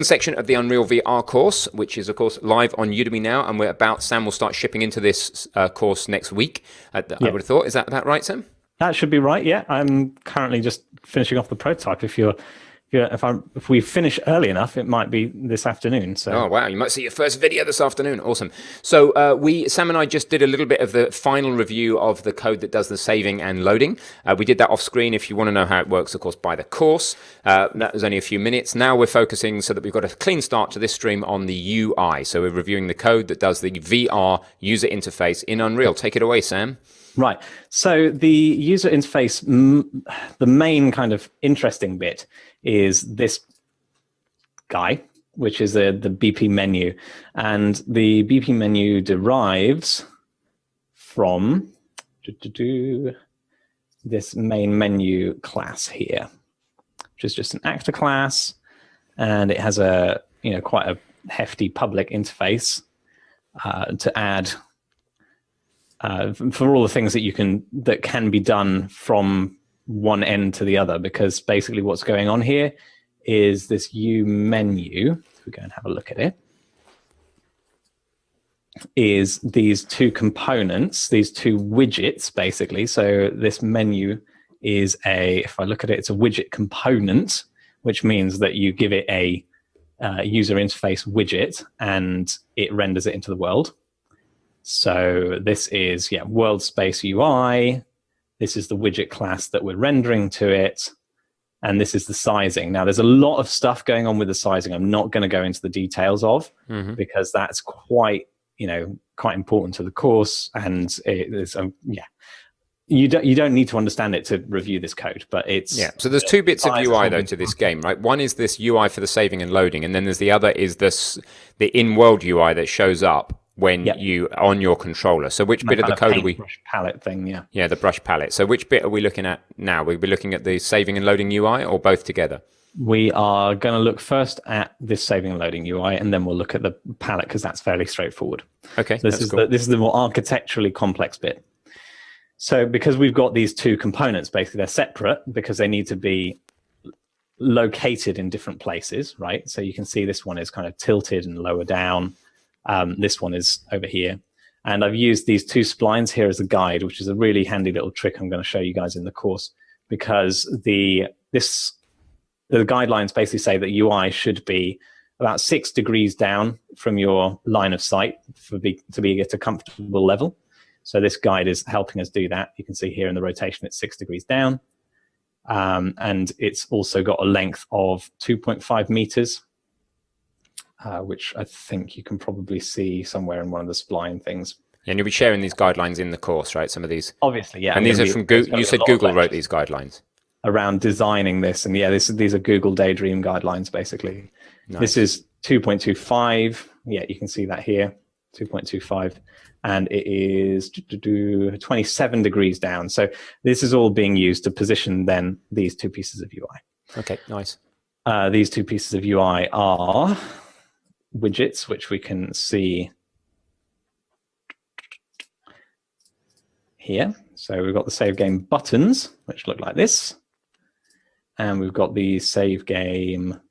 Section of the Unreal VR course, which is of course live on Udemy now, and Sam will start shipping into this course next week. I would have thought. Is that about right, Sam? That should be right. Yeah, I'm currently just finishing off the prototype. If we finish early enough, it might be this afternoon. So. Oh wow, you might see your first video this afternoon. Awesome. So Sam and I just did a little bit of the final review of the code that does the saving and loading. We did that off screen. If you want to know how it works, of course, buy the course. That was only a few minutes. Now we're focusing so that we've got a clean start to this stream on the UI. So we're reviewing the code that does the VR user interface in Unreal. Take it away, Sam. Right. So the user interface, the main kind of interesting bit is this guy, which is the BP menu. And the BP menu derives from this main menu class here, which is just an actor class. And it has quite a hefty public interface to add for all the things that can be done from one end to the other, because basically what's going on here is this U menu, if we go and have a look at it, is these two components, these two widgets, basically. So this menu is if I look at it, it's a widget component, which means that you give it a user interface widget and it renders it into the world. So this is, world space UI. This is the widget class that we're rendering to it. And this is the sizing. Now, there's a lot of stuff going on with the sizing. I'm not going to go into the details of, because that's quite important to the course. And you don't need to understand it to review this code, but it's... Yeah, so there's two bits of UI, though, to this game, right? One is this UI for the saving and loading, and then there's the other is the in-world UI that shows up when you on your controller. So which bit of the code are we... brush palette thing, yeah. Yeah, the brush palette. So which bit are we looking at now? We'll be looking at the saving and loading UI, or both together? We are going to look first at this saving and loading UI, and then we'll look at the palette, because that's fairly straightforward. Okay, so this is the more architecturally complex bit. So because we've got these two components, basically they're separate because they need to be located in different places, right? So you can see this one is kind of tilted and lower down. This one is over here. And I've used these two splines here as a guide, which is a really handy little trick I'm going to show you guys in the course, because the guidelines basically say that UI should be about 6 degrees down from your line of sight to be at a comfortable level. So this guide is helping us do that. You can see here in the rotation, it's 6 degrees down. And it's also got a length of 2.5 meters, which I think you can probably see somewhere in one of the spline things. Yeah, and you'll be sharing these guidelines in the course, right? Some of these. Obviously, yeah. And these are from Google. You said Google wrote these guidelines. Around designing this. And these are Google Daydream guidelines, basically. Nice. This is 2.25. Yeah, you can see that here, 2.25. And it is 27 degrees down. So this is all being used to position then these two pieces of UI. Okay, nice. These two pieces of UI are widgets, which we can see here. So we've got the save game buttons, which look like this. And we've got the save game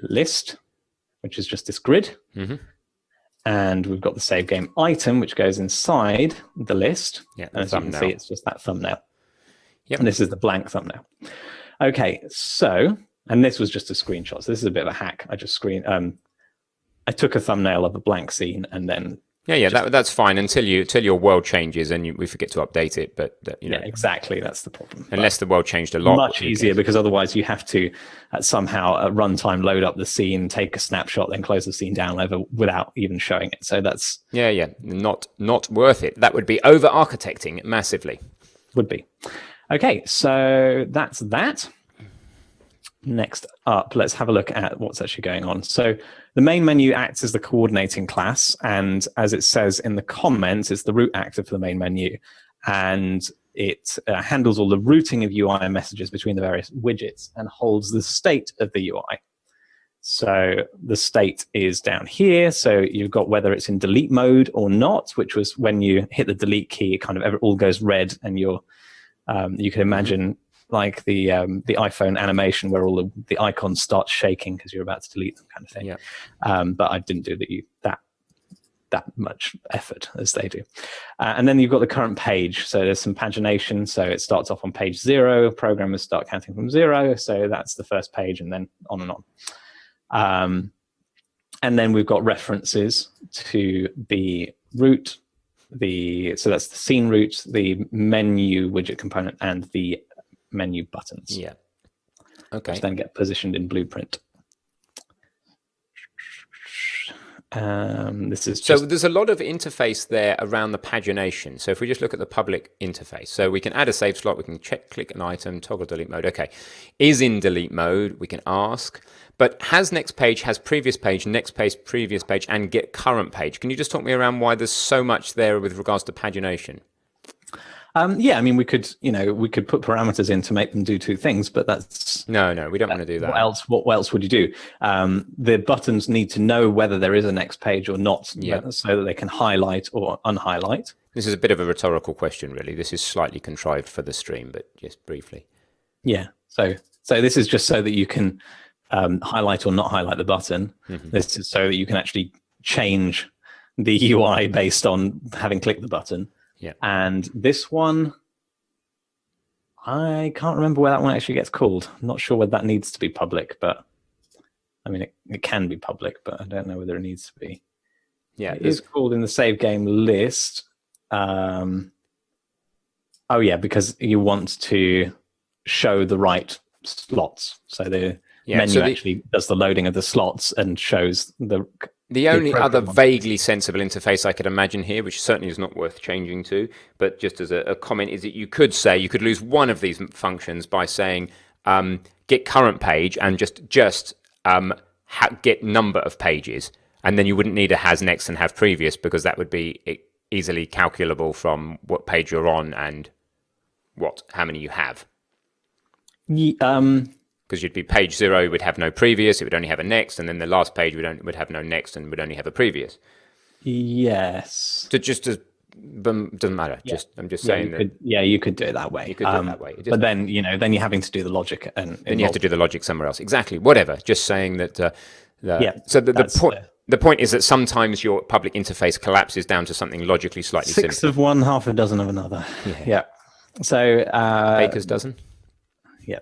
list, which is just this grid. And we've got the save game item, which goes inside the list. Yeah, and as you can see, it's just that thumbnail. Yep. And this is the blank thumbnail. Okay, so, and this was just a screenshot. So this is a bit of a hack. I took a thumbnail of a blank scene and then... Yeah, that's fine until your world changes and we forget to update it. But yeah, exactly, that's the problem. Unless the world changed a lot, much easier, because otherwise you have to somehow at runtime load up the scene, take a snapshot, then close the scene down without even showing it. So that's not worth it. That would be over architecting massively. Would be. Okay, so that's that. Next up, let's have a look at what's actually going on. So the main menu acts as the coordinating class, and as it says in the comments, it's the root actor for the main menu, and it handles all the routing of UI messages between the various widgets and holds the state of the UI. So the state is down here. So you've got whether it's in delete mode or not, which was when you hit the delete key, it kind of all goes red, and you can imagine like the iPhone animation where all the icons start shaking because you're about to delete them, kind of thing. Yeah. But I didn't do that much effort as they do. And then you've got the current page. So there's some pagination. So it starts off on page 0. Programmers start counting from 0. So that's the first page, and then on and on. And then we've got references to the root, so that's the scene root, the menu widget component, and the menu buttons. Yeah. Okay. Which then get positioned in Blueprint. This is so there's a lot of interface there around the pagination. So if we just look at the public interface, so we can add a save slot, we can click an item, toggle delete mode. Okay, is in delete mode, we can ask, but has next page, has previous page, next page, previous page, and get current page. Can you just talk me around why there's so much there with regards to pagination? Yeah, I mean, we could put parameters in to make them do two things, but that's no, we don't want to do that. What else would you do? The buttons need to know whether there is a next page or not, so that they can highlight or unhighlight. This is a bit of a rhetorical question, really. This is slightly contrived for the stream, but just briefly. Yeah. So this is just so that you can highlight or not highlight the button. Mm-hmm. This is so that you can actually change the UI based on having clicked the button. Yeah. And this one, I can't remember where that one actually gets called. I'm not sure whether that needs to be public, but I mean, it can be public, but I don't know whether it needs to be. Yeah. It is called in the save game list. Oh yeah, because you want to show the right slots. So the menu actually does the loading of the slots and shows the only other vaguely sensible interface I could imagine here, which certainly is not worth changing to, but just as a comment, is that you could lose one of these functions by saying get current page and just get number of pages, and then you wouldn't need a has next and have previous, because that would be easily calculable from what page you're on and how many you have. Because you'd be page 0 would have no previous, it would only have a next, and then the last page would have no next and would only have a previous. Yes. So doesn't matter. Yeah. I'm just saying that. You could do it that way. You could do it that way. But then you're having to do the logic, and then you have to do the logic somewhere else. Exactly. Whatever. Just saying that. So the point is that sometimes your public interface collapses down to something logically slightly simple. 6 of one, half a dozen of another. Yeah. So baker's dozen. Yeah.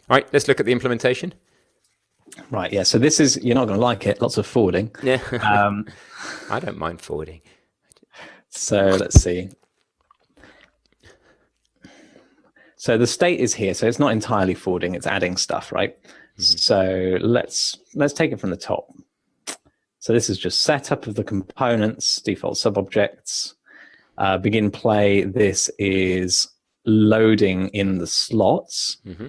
All right, let's look at the implementation. Right, yeah. So this is, you're not going to like it, lots of forwarding. Yeah. I don't mind forwarding. So let's see. So the state is here. So it's not entirely forwarding, it's adding stuff, right? Mm-hmm. So let's take it from the top. So this is just setup of the components, default subobjects, begin play. This is loading in the slots. Mm-hmm.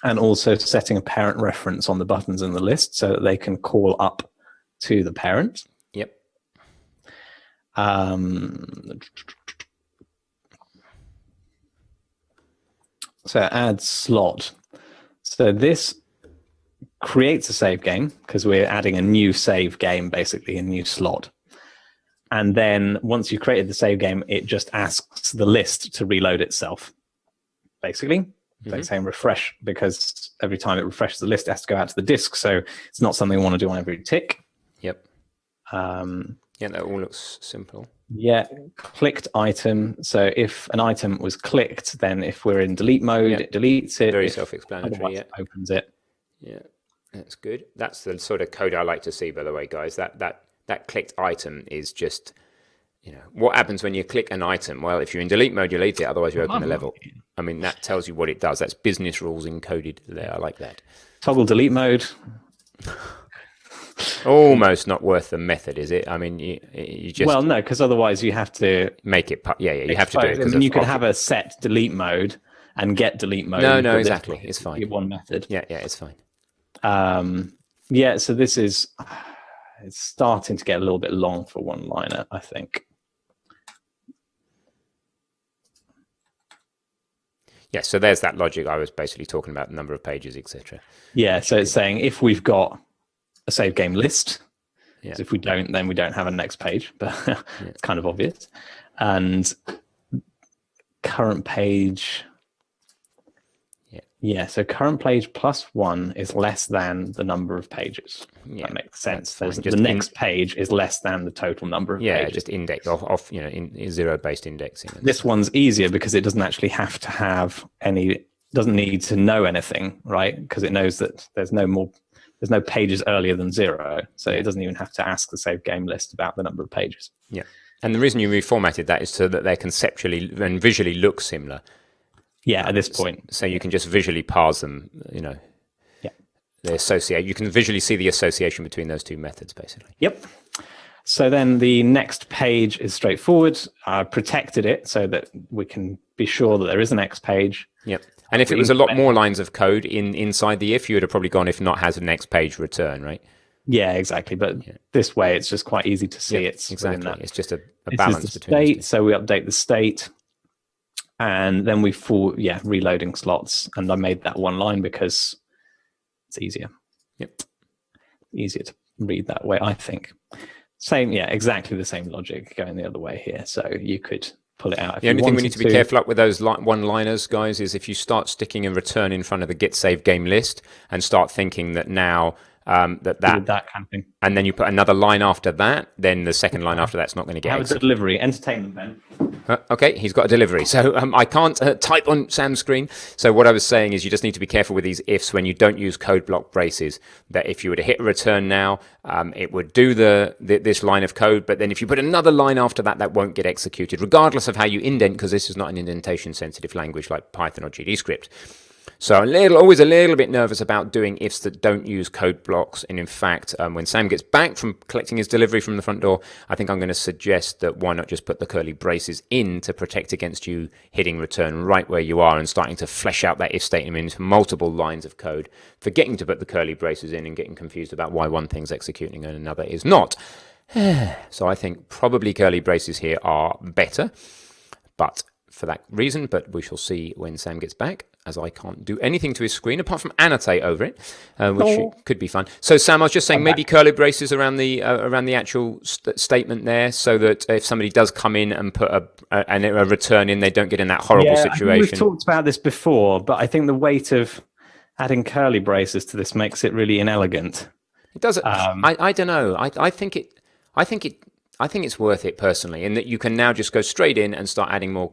And also setting a parent reference on the buttons in the list so that they can call up to the parent. Yep. So add slot. So this creates a save game because we're adding a new save game, basically a new slot. And then once you've created the save game, it just asks the list to reload itself, basically. Like saying refresh, because every time it refreshes the list, it has to go out to the disk. So it's not something we want to do on every tick. Yep. That all looks simple. Yeah. Clicked item. So if an item was clicked, then if we're in delete mode, it deletes it. Very self-explanatory. It opens it. Yeah, that's good. That's the sort of code I like to see, by the way, guys. That clicked item is just, what happens when you click an item? Well, if you're in delete mode, you delete it. Otherwise, you open the level. I mean, that tells you what it does. That's business rules encoded there. I like that. Toggle delete mode. Almost not worth the method, is it? I mean, you just... Well, no, because otherwise you have to... Make it... Yeah, you have to do it. I mean, you could have a set delete mode and get delete mode. No, exactly. It's fine. One method. Yeah, it's fine. So this is... It's starting to get a little bit long for one-liner, I think. Yeah, so there's that logic I was basically talking about, the number of pages, etc. Yeah, so it's saying if we've got a save game list, if we don't, then we don't have a next page, but it's kind of obvious. And current page, Yeah, so current page plus 1 is less than the number of pages. Yeah, that makes sense. Just the next page is less than the total number of pages. Just index off in zero-based indexing. This one's easier because it doesn't actually have to have any, doesn't need to know anything, right? Because it knows that there's no pages earlier than 0. So it doesn't even have to ask the save game list about the number of pages. Yeah. And the reason you reformatted that is so that they conceptually and visually look similar. Yeah, at this point. So you can just visually parse them, Yeah. They associate. You can visually see the association between those two methods, basically. Yep. So then the next page is straightforward. I protected it so that we can be sure that there is a next page. Yep. And if it was a lot more lines of code inside the if, you would have probably gone if not has a next page return, right? Yeah, exactly. But this way, it's just quite easy to see. It's exactly. It's just a this balance is the between state. So we update the state, and then we reloading slots. And I made that one line because it's easier. Yep. Easier to read that way, I think. Same, exactly the same logic going the other way here. So you could pull it out. The only thing we need to be careful up with those one-liners, guys, is if you start sticking a return in front of the get save game list and start thinking that now that kind of thing, and then you put another line after that, then the second line after that's not going to get have a delivery. Entertain them, Ben. Okay, he's got a delivery. So I can't type on Sam's screen. So what I was saying is you just need to be careful with these ifs when you don't use code block braces, that if you were to hit return now, it would do this line of code. But then if you put another line after that, that won't get executed, regardless of how you indent, because this is not an indentation sensitive language like Python or GDScript. So always a little bit nervous about doing ifs that don't use code blocks. And in fact, when Sam gets back from collecting his delivery from the front door, I think I'm going to suggest that why not just put the curly braces in to protect against you hitting return right where you are and starting to flesh out that if statement into multiple lines of code, forgetting to put the curly braces in and getting confused about why one thing's executing and another is not. So I think probably curly braces here are better, but for that reason, but we shall see when Sam gets back, as I can't do anything to his screen apart from annotate over it, which could be fun. So Sam, I was just saying maybe curly braces around the actual statement there, so that if somebody does come in and put a return in, they don't get in that horrible situation. We've talked about this before, but I think the weight of adding curly braces to this makes it really inelegant. It does. I don't know. I think it's worth it personally, in that you can now just go straight in and start adding more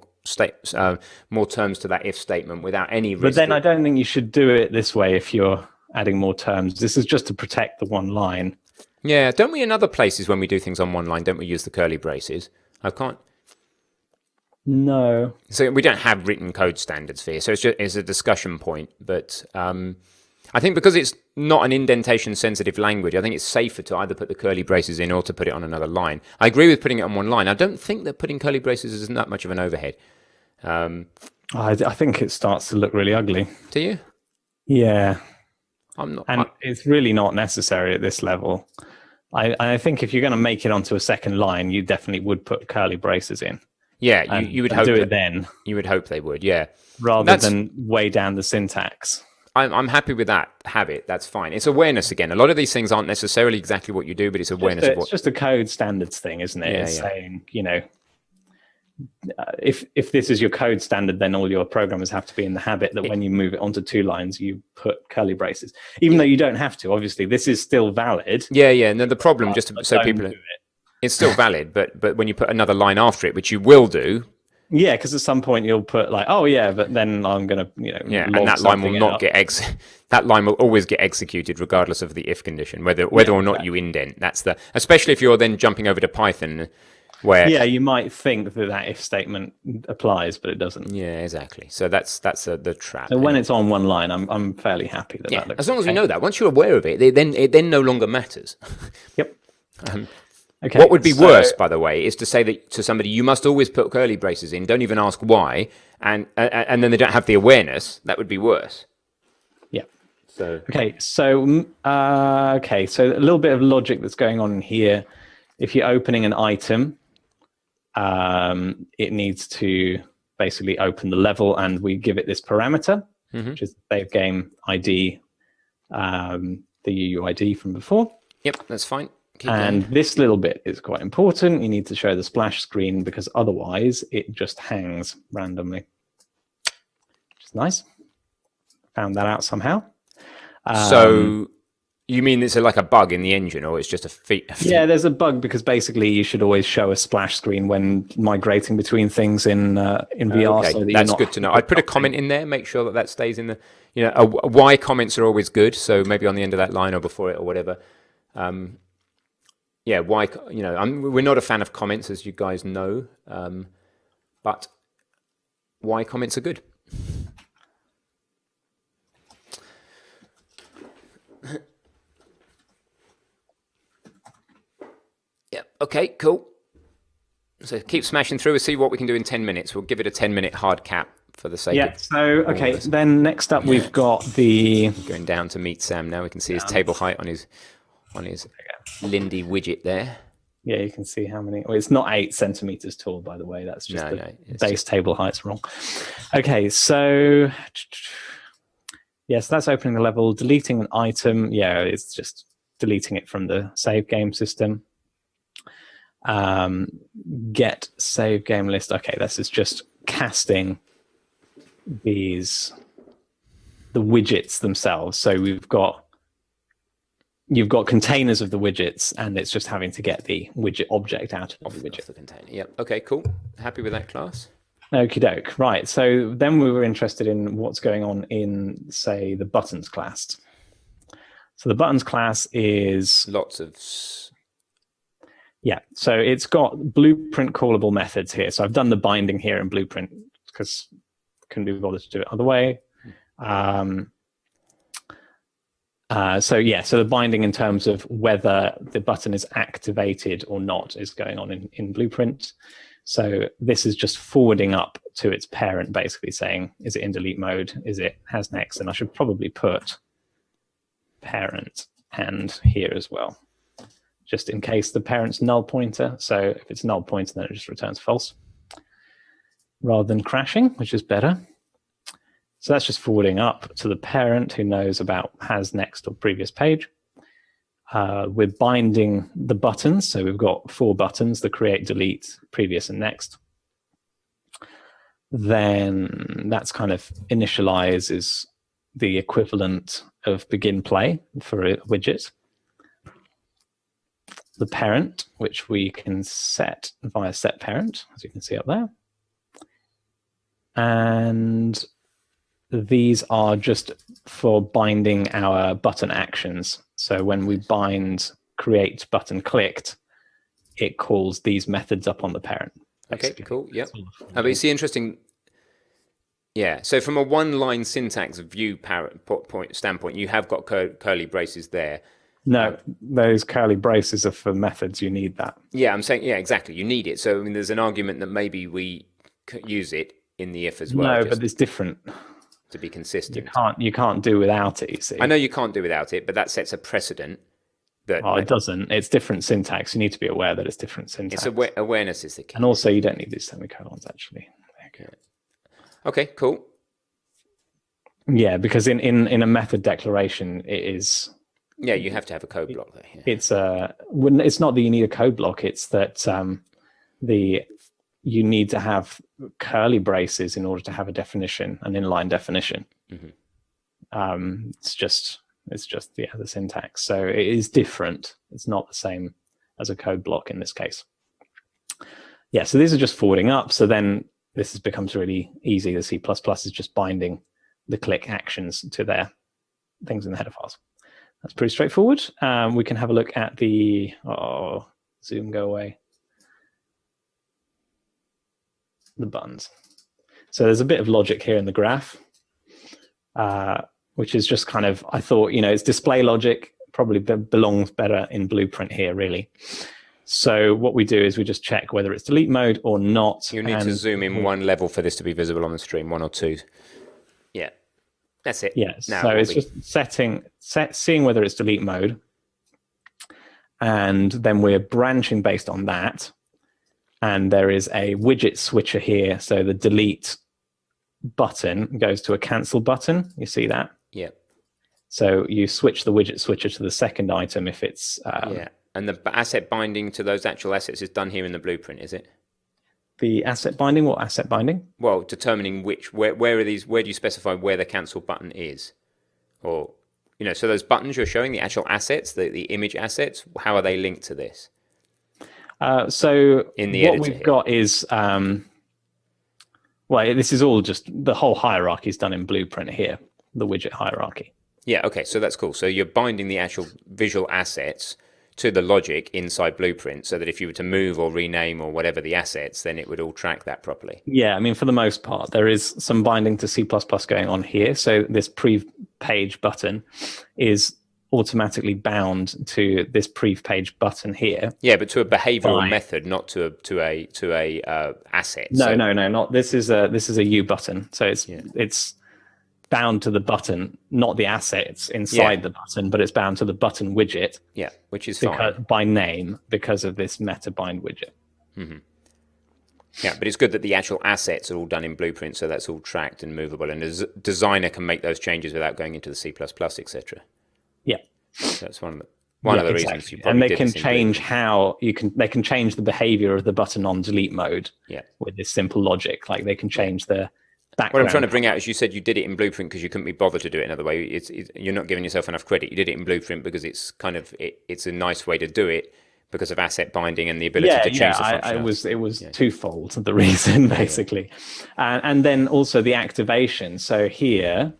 terms to that if statement without any risk. But then I don't think you should do it this way if you're adding more terms. This is just to protect the one line. Yeah, don't we in other places when we do things on one line, don't we use the curly braces? I can't. No. So we don't have written code standards for here, so it's a discussion point. But I think because it's not an indentation sensitive language, I think it's safer to either put the curly braces in or to put it on another line. I agree with putting it on one line. I don't think that putting curly braces is that much of an overhead. I think it starts to look really ugly. Do you? Yeah. I'm not. It's really not necessary at this level. I think if you're going to make it onto a second line, you definitely would put curly braces in. Yeah, you would hope do it then. You would hope they would, yeah. Rather than way down the syntax. I'm happy with that habit. That's fine. It's awareness again. A lot of these things aren't necessarily exactly what you do, but it's awareness of what. It's just a code standards thing, isn't it? It's saying, if this is your code standard, then all your programmers have to be in the habit that when you move it onto 2 lines, you put curly braces. Even though you don't have to, obviously, this is still valid. Yeah. No, the problem, just so people, it's still valid, but when you put another line after it, which you will do. Yeah, because at some point you'll put but then I'm going to, and that line will not that line will always get executed regardless of the if condition, whether or not you indent. That's especially if you're then jumping over to Python, where you might think that if statement applies, but it doesn't. Yeah, exactly. So that's the trap. So when it's on one line, I'm fairly happy that that looks as long as we know that. Once you're aware of it, it then no longer matters. Yep. Okay, what would be worse, by the way, is to say that to somebody, you must always put curly braces in, don't even ask why, and then they don't have the awareness. That would be worse. Yeah. So so a little bit of logic that's going on here. If you're opening an item, it needs to basically open the level, and we give it this parameter, which is the save game ID, the UUID from before. Yep, that's fine. And this little bit is quite important. You need to show the splash screen because otherwise it just hangs randomly. Which is nice. found that out somehow. So you mean it's like a bug in the engine, or it's just a feat? Yeah, there's a bug because basically you should always show a splash screen when migrating between things in VR. Okay, So that that's good to know. I'd put a comment in there, make sure that that stays in the, why comments are always good. So maybe on the end of that line or before it or whatever. Yeah, why, we're not a fan of comments, as you guys know, but why comments are good. Yeah, okay, cool. So keep smashing through. We'll see what we can do in 10 minutes. We'll give it a 10-minute hard cap for the sake of so, okay, then next up we've got going down to meet Sam now. We can see his table height on his Lindy widget there. Yeah, you can see how many. Well, it's not 8 centimeters tall, by the way. That's just base table height's wrong. Okay, so yes, that's opening the level, deleting an item. Yeah, it's just deleting it from the save game system. Get save game list. Okay, this is just casting the widgets themselves. So you've got containers of the widgets, and it's just having to get the widget object out of the widget. The container. Yep. Okay, cool. Happy with that class. Okie doke. Right. So then we were interested in what's going on in, say, the buttons class. So the buttons class is lots of. Yeah. So it's got blueprint callable methods here. So I've done the binding here in blueprint because couldn't be bothered to do it other way. So the binding in terms of whether the button is activated or not is going on in Blueprint. So this is just forwarding up to its parent, basically saying, is it in delete mode? Is it has next? And I should probably put parent and here as well, just in case the parent's null pointer. So if it's null pointer, then it just returns false rather than crashing, which is better. So that's just forwarding up to the parent who knows about has next or previous page. We're binding the buttons. So we've got 4 buttons, the create, delete, previous, and next. Then that's kind of initialize is the equivalent of begin play for a widget. The parent, which we can set via set parent, as you can see up there. And these are just for binding our button actions. So when we bind create button clicked, it calls these methods up on the parent. Basically. Okay, cool. Yep. But you see, interesting. Yeah. So from a one-line syntax view standpoint, you have got curly braces there. No, those curly braces are for methods. You need that. Yeah, I'm saying, yeah, exactly. You need it. So I mean, there's an argument that maybe we use it in the if as well. No, but it's different. To be consistent. You can't do without it, you see. I know you can't do without it, but that sets a precedent. That it doesn't. It's different syntax. You need to be aware that it's different syntax. It's awareness is the key. And also, you don't need these semicolons, actually. Okay, cool. Yeah, because in a method declaration, it is... Yeah, you have to have a code block there. Yeah. It's not that you need a code block. It's that you need to have curly braces in order to have a definition, an inline definition. Mm-hmm. It's just the syntax. So it is different. It's not the same as a code block in this case. Yeah, so these are just forwarding up. So then this becomes really easy. The C++ is just binding the click actions to their things in the header files. That's pretty straightforward. We can have a look at the, zoom go away. The buttons. So there's a bit of logic here in the graph, which is just kind of, I thought, it's display logic, probably belongs better in Blueprint here, really. So what we do is we just check whether it's delete mode or not. You need to zoom in one level for this to be visible on the stream, 1 or 2. Yeah, that's it. Yeah, so it's just seeing whether it's delete mode. And then we're branching based on that. And there is a widget switcher here. So the delete button goes to a cancel button. You see that? Yeah. So you switch the widget switcher to the second item if it's... yeah. And the asset binding to those actual assets is done here in the Blueprint, is it? The asset binding, what asset binding? Well, determining where are these, where do you specify where the cancel button is? Or, so those buttons you're showing, the actual assets, the image assets, how are they linked to this? So In the what editor we've here. got is, this is all just the whole hierarchy is done in Blueprint here, the widget hierarchy. Yeah, okay, so that's cool. So you're binding the actual visual assets to the logic inside Blueprint so that if you were to move or rename or whatever the assets, then it would all track that properly. Yeah, I mean, for the most part, there is some binding to C++ going on here. So this pre-page button is automatically bound to this pre-page button here. Yeah, but to a behavioral method, not to a asset. No, not this is a U button. So it's bound to the button, not the assets inside the button, but it's bound to the button widget. Yeah, which is fine. By name because of this meta bind widget. Mm-hmm. Yeah, but it's good that the actual assets are all done in Blueprint, so that's all tracked and movable, and a designer can make those changes without going into the C++, etc. Yeah, that's one of the reasons you probably and they can change they can change the behavior of the button on delete mode. Yeah, with this simple logic, like they can change the background. What I'm trying to bring out is you said you did it in Blueprint because you couldn't be bothered to do it another way. You're not giving yourself enough credit. You did it in Blueprint because it's it's a nice way to do it because of asset binding and the ability to change the functionality. It was twofold, the reason, basically. And then also the activation. So here,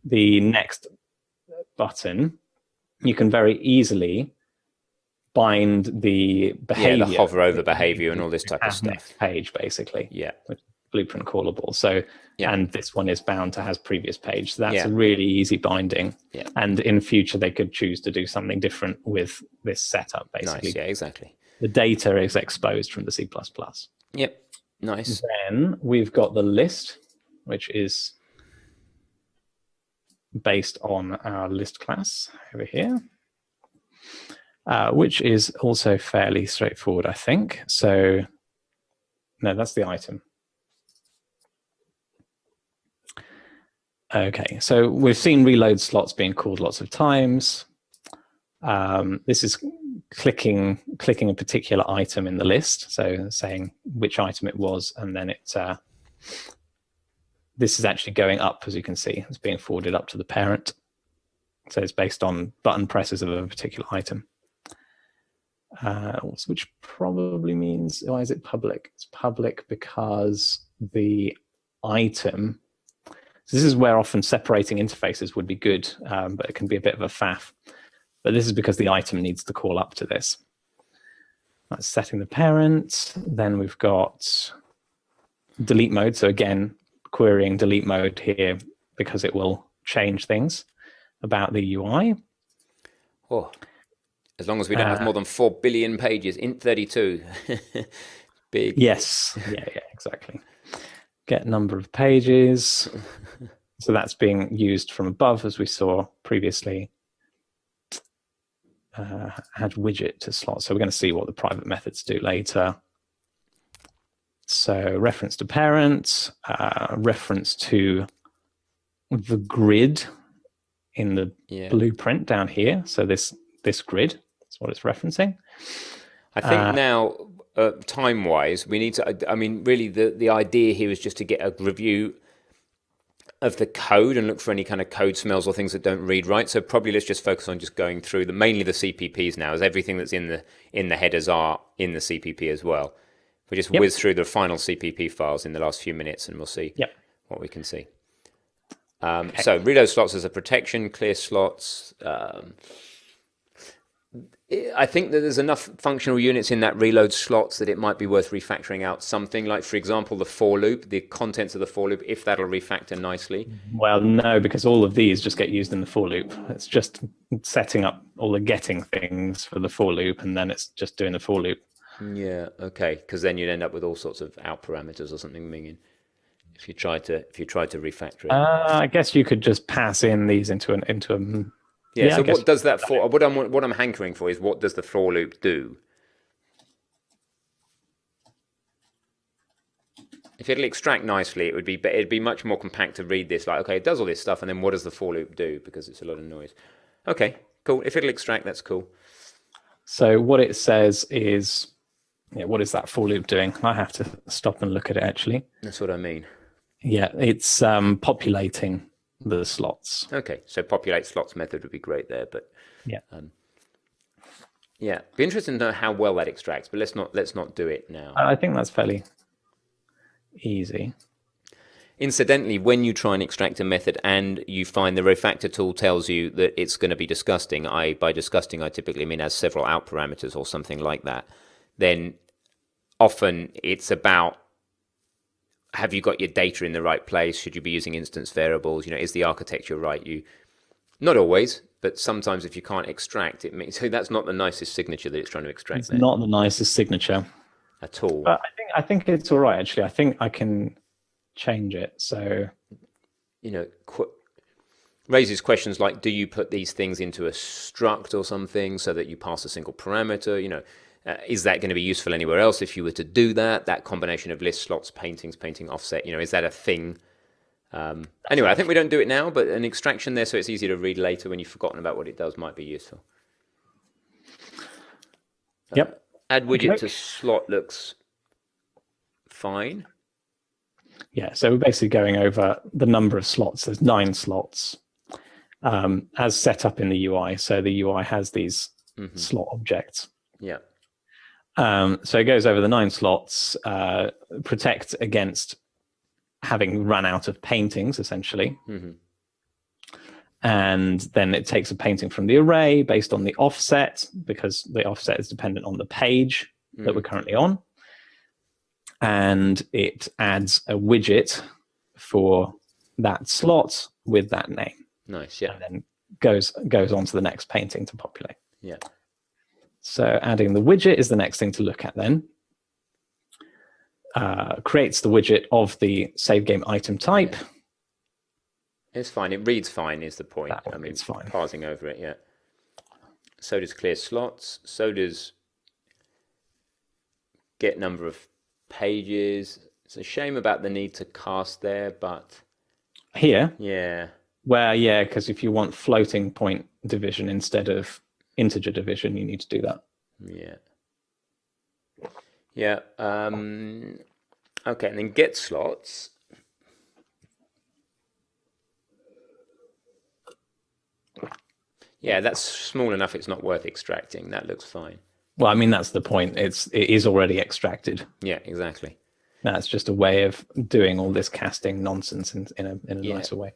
the next button, you can very easily bind the behavior. The hover over behavior and all this type of stuff. Next page, basically. Yeah. Blueprint callable. So, and this one is bound to has previous page. So that's a really easy binding. Yeah. And in future, they could choose to do something different with this setup, basically. Nice. Yeah, exactly. The data is exposed from the C++. Yep. Nice. Then we've got the list, which is based on our list class over here, which is also fairly straightforward, I think. So, no, that's the item. Okay, so we've seen reload slots being called lots of times. This is clicking a particular item in the list, so saying which item it was, and then this is actually going up, as you can see. It's being forwarded up to the parent. So it's based on button presses of a particular item. Which probably means, why is it public? It's public because the item, so this is where often separating interfaces would be good, but it can be a bit of a faff. But this is because the item needs to call up to this. That's setting the parent. Then we've got delete mode. So again, querying delete mode here because it will change things about the UI. Oh, as long as we don't have more than 4 billion pages, int32. Big. Yes, yeah, exactly. Get number of pages. So that's being used from above, as we saw previously. Add widget to slot. So we're going to see what the private methods do later. So reference to parent, reference to the grid in the blueprint down here. So this grid is what it's referencing. I think now, time-wise, we need to, I mean, really the idea here is just to get a review of the code and look for any kind of code smells or things that don't read right. So probably let's just focus on just going through mainly the CPPs now, as everything that's in the headers are in the CPP as well. We just whiz through the final CPP files in the last few minutes and we'll see what we can see. So reload slots as a protection, clear slots. I think that there's enough functional units in that reload slots that it might be worth refactoring out something like, for example, the for loop, the contents of the for loop, if that'll refactor nicely. Well, no, because all of these just get used in the for loop. It's just setting up all the getting things for the for loop, and then it's just doing the for loop. Yeah, okay, because then you'd end up with all sorts of out parameters or something minging if you tried to refactor it. I guess you could just pass in these into a Yeah, so what does that for? What I'm hankering for is, what does the for loop do? If it'll extract nicely, it'd be much more compact to read this. Like, okay, it does all this stuff, and then what does the for loop do? Because it's a lot of noise. Okay, cool. If it'll extract, that's cool. So what it says is, Yeah, what is that for loop doing? I have to stop and look at it actually. That's what I mean. Yeah, it's populating the slots. Okay, so populate slots method would be great there, but Yeah. yeah, be interesting to know how well that extracts. But let's not do it now. I think that's fairly easy. Incidentally, when you try and extract a method and you find the refactor tool tells you that it's going to be disgusting, by disgusting I typically mean has several out parameters or something like that, then often it's about, have you got your data in the right place? Should you be using instance variables? Is the architecture right? Not always, but sometimes if you can't extract it, so that's not the nicest signature that it's trying to extract. It's not the nicest signature at all. But I think it's all right actually. I think I can change it. So raises questions like, do you put these things into a struct or something so that you pass a single parameter? Is that going to be useful anywhere else if you were to do that? That combination of list, slots, paintings, painting offset, is that a thing? Anyway, I think we don't do it now, but an extraction there so it's easy to read later when you've forgotten about what it does might be useful. Yep. Add widget to slot looks fine. Yeah, so we're basically going over the number of slots. There's 9 slots as set up in the UI. So the UI has these slot objects. Yeah. So it goes over the 9 slots, protect against having run out of paintings, essentially. And then it takes a painting from the array based on the offset, because the offset is dependent on the page that we're currently on. And it adds a widget for that slot with that name. Nice, yeah. And then goes on to the next painting to populate. Yeah. So adding the widget is the next thing to look at then. Creates the widget of the save game item type. Yeah. It's fine. It reads fine is the point. It's fine. Parsing over it, yeah. So does clear slots. So does get number of pages. It's a shame about the need to cast there, but here, yeah. Well, yeah, because if you want floating point division instead of integer division, you need to do that. Yeah. Yeah. Okay, and then get slots. Yeah, that's small enough. It's not worth extracting. That looks fine. Well, I mean, that's the point. It is already extracted. Yeah, exactly. That's just a way of doing all this casting nonsense in a nicer way.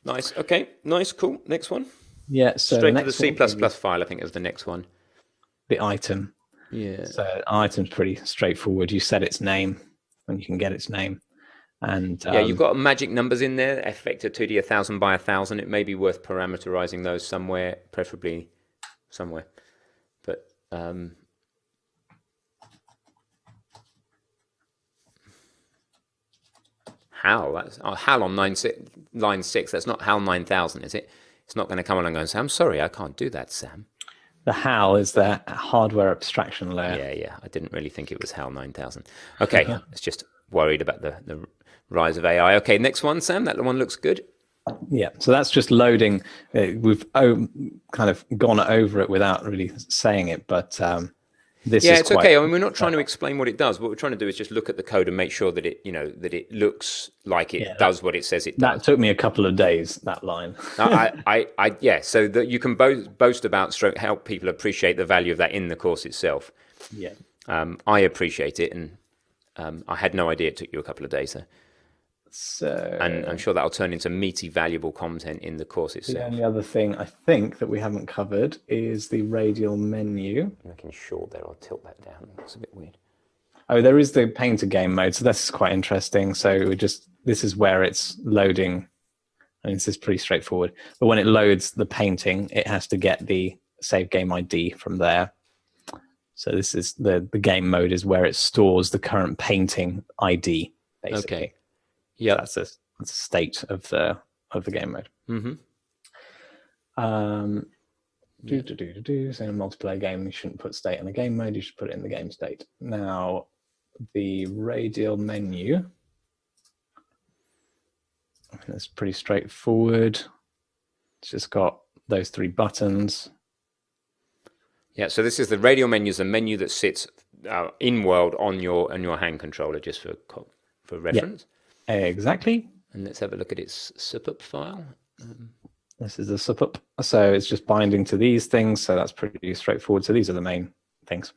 Nice. Okay. Nice. Cool. Next one. Yeah. So straight to the C++ file, I think, is the next one. The item. Yeah. So item's pretty straightforward. You set its name, and you can get its name. And yeah, you've got magic numbers in there. F vector 2D 1000 by 1000. It may be worth parameterizing those somewhere, preferably somewhere. But HAL. That's HAL on line 6. That's not HAL 9000, is it? It's not going to come along and say, "I'm sorry, I can't do that, Sam." The HAL is the hardware abstraction layer. Yeah. I didn't really think it was HAL 9000. Okay, it's just worried about the rise of AI. Okay, next one, Sam. That one looks good. Yeah, so that's just loading. We've kind of gone over it without really saying it, but this is it's okay. I mean, we're not trying to explain what it does. What we're trying to do is just look at the code and make sure that it, that it looks like it does what it says it does. That took me a couple of days, that line. So that you can boast about, help people appreciate the value of that in the course itself. Yeah. I appreciate it, and I had no idea it took you a couple of days there. So, and I'm sure that'll turn into meaty, valuable content in the course itself. The only other thing I think that we haven't covered is the radial menu. I'm making sure there. I'll tilt that down. It's a bit weird. Oh, there is the painter game mode. So this is quite interesting. So this is where it's loading. I mean, this is pretty straightforward. But when it loads the painting, it has to get the save game ID from there. So this is the game mode is where it stores the current painting ID, basically. Okay. Yeah, so that's a state of the game mode. Mm-hmm. So in a multiplayer game, you shouldn't put state in a game mode. You should put it in the game state. Now, the radial menu. That's pretty straightforward. It's just got those 3 buttons. Yeah, so this is the radial menu, is a menu that sits in world on your hand controller, just for reference. Exactly. And let's have a look at its subup file. This is the subup. So it's just binding to these things. So that's pretty straightforward. So these are the main things.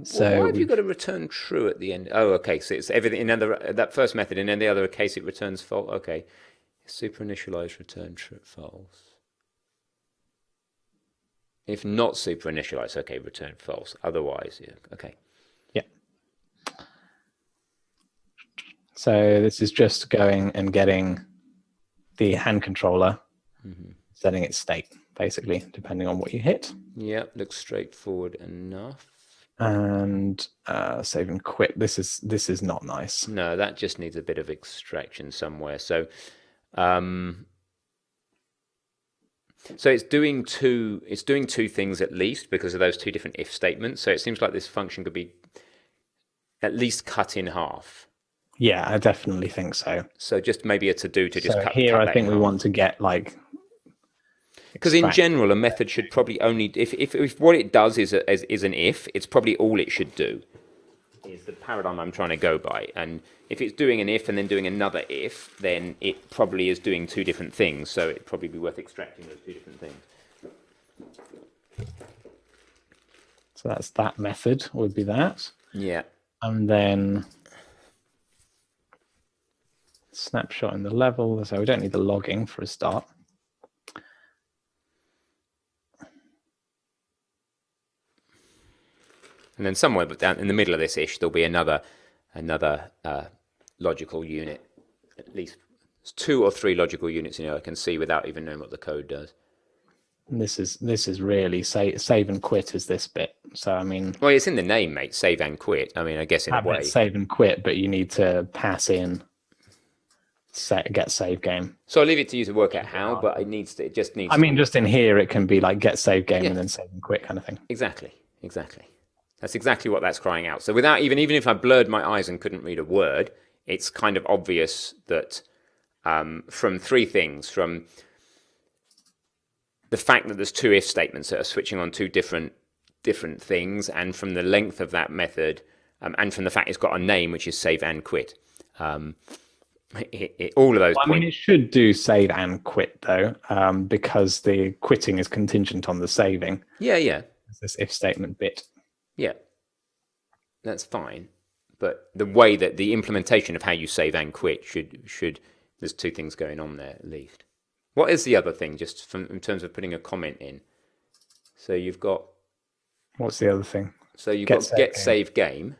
So why have you got to return true at the end? Oh, okay. So it's everything in that first method, and in the other case it returns false. Okay. Super initialize return true false. If not super initialize, okay, return false. Otherwise, yeah, okay. Yeah. So this is just going and getting the hand controller, setting its state, basically, depending on what you hit. Yeah, looks straightforward enough. And save and quit. This is not nice. No, that just needs a bit of extraction somewhere. So, so it's doing two things at least because of those two different if statements. So it seems like this function could be at least cut in half. Yeah, I definitely think so. So just maybe a to-do to just cut. Here, cut I think we want to get like. Because in general, a method should probably only if what it does is an if, it's probably all it should do. Is the paradigm I'm trying to go by. And if it's doing an if and then doing another if, then it probably is doing two different things. So it'd probably be worth extracting those two different things. So that's that method would be that. Yeah. And then snapshot in the level. So we don't need the logging for a start. And then somewhere down in the middle of this ish, there'll be another logical unit. At least 2 or 3 logical units I can see without even knowing what the code does. And this is really save and quit is this bit. So I mean, well, it's in the name, mate. Save and quit. I mean, I guess in a way, save and quit, but you need to pass in get save game. So I'll leave it to you to work out how, but it just needs. I mean, just in here, it can be like get save game and then save and quit kind of thing. Exactly. That's exactly what that's crying out. So without even if I blurred my eyes and couldn't read a word, it's kind of obvious that from 3 things, from the fact that there's 2 if statements that are switching on 2 different things, and from the length of that method, and from the fact it's got a name which is save and quit. All of those. I mean, it should do save and quit though, because the quitting is contingent on the saving. Yeah. This if statement bit. Yeah, that's fine. But the way that the implementation of how you save and quit should there's 2 things going on there at least. What is the other thing, just in terms of putting a comment in? So you've got. What's the other thing? So you've got get save game.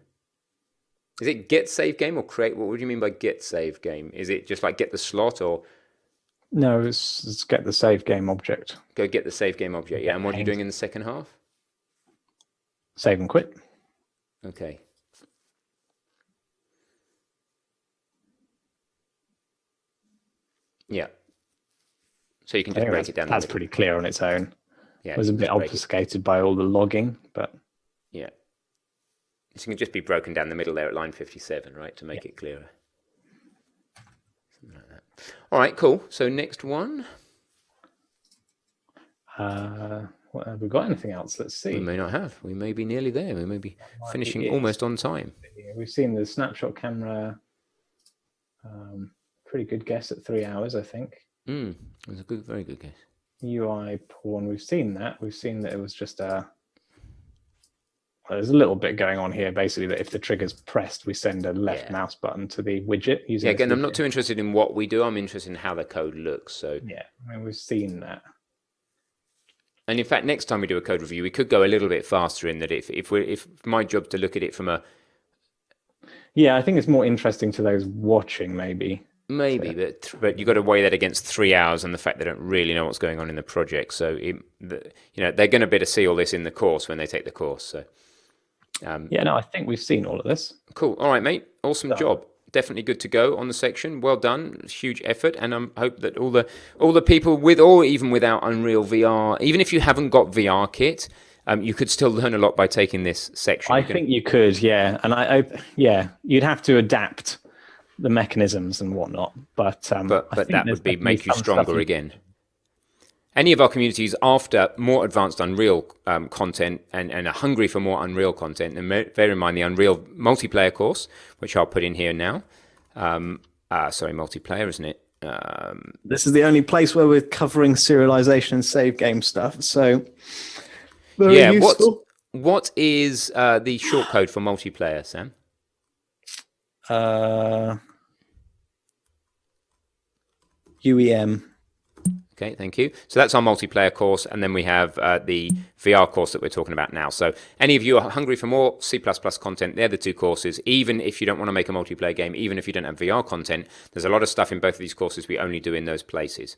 Is it get save game or create? What would you mean by get save game? Is it just like get the slot or? No, it's get the save game object. Go get the save game object. Yeah, and what are you doing in the second half? Save and quit. Okay. Yeah. So you can just break it down. That's pretty clear on its own. Yeah. It was a bit obfuscated by all the logging, but yeah. So it can just be broken down the middle there at line 57, right, to make it clearer. Something like that. All right, cool. So next one. What, have we got anything else? Let's see. We may not have. We may be nearly there. We may be finishing almost on time. We've seen the snapshot camera. Pretty good guess at 3 hours, I think. It was a very good guess. UI porn. We've seen that. We've seen that it was just there's a little bit going on here. Basically, that if the trigger's pressed, we send a left mouse button to the widget. Using again, I'm not too interested in what we do. I'm interested in how the code looks. So yeah, I mean, we've seen that. And in fact, next time we do a code review, we could go a little bit faster in that if my job to look at it from a... Yeah, I think it's more interesting to those watching, maybe. Maybe, but you've got to weigh that against 3 hours and the fact they don't really know what's going on in the project. So, they're going to be able to see all this in the course when they take the course. So, yeah, no, I think we've seen all of this. Cool. All right, mate. Awesome job. Definitely good to go on the section. Well done. Huge effort, and I hope that all the people with or even without Unreal VR, even if you haven't got VR kit, you could still learn a lot by taking this section. I think you could, yeah, and you'd have to adapt the mechanisms and whatnot, but that would make you stronger again. any of our communities after more advanced Unreal content and are hungry for more Unreal content, and bear in mind the Unreal multiplayer course, which I'll put in here now. Sorry, multiplayer, isn't it? This is the only place where we're covering serialization and save game stuff. So very useful. What is the shortcode for multiplayer, Sam? UEM. Okay, thank you. So that's our multiplayer course, and then we have the VR course that we're talking about now. So any of you are hungry for more C++ content, they're the two courses. Even if you don't want to make a multiplayer game, even if you don't have VR content, there's a lot of stuff in both of these courses we only do in those places.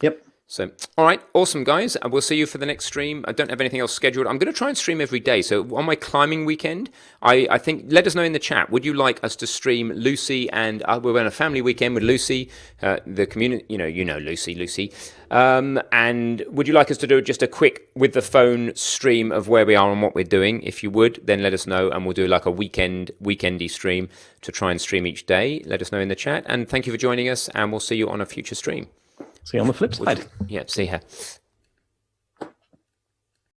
Yep. So, all right, awesome, guys. We'll see you for the next stream. I don't have anything else scheduled. I'm going to try and stream every day. So on my climbing weekend, I think, let us know in the chat. Would you like us to stream Lucy and we're on a family weekend with Lucy, the community, you know Lucy. And would you like us to do just a quick with the phone stream of where we are and what we're doing? If you would, then let us know, and we'll do like a weekendy stream to try and stream each day. Let us know in the chat. And thank you for joining us, and we'll see you on a future stream. See you on the flip side. Yeah, see you.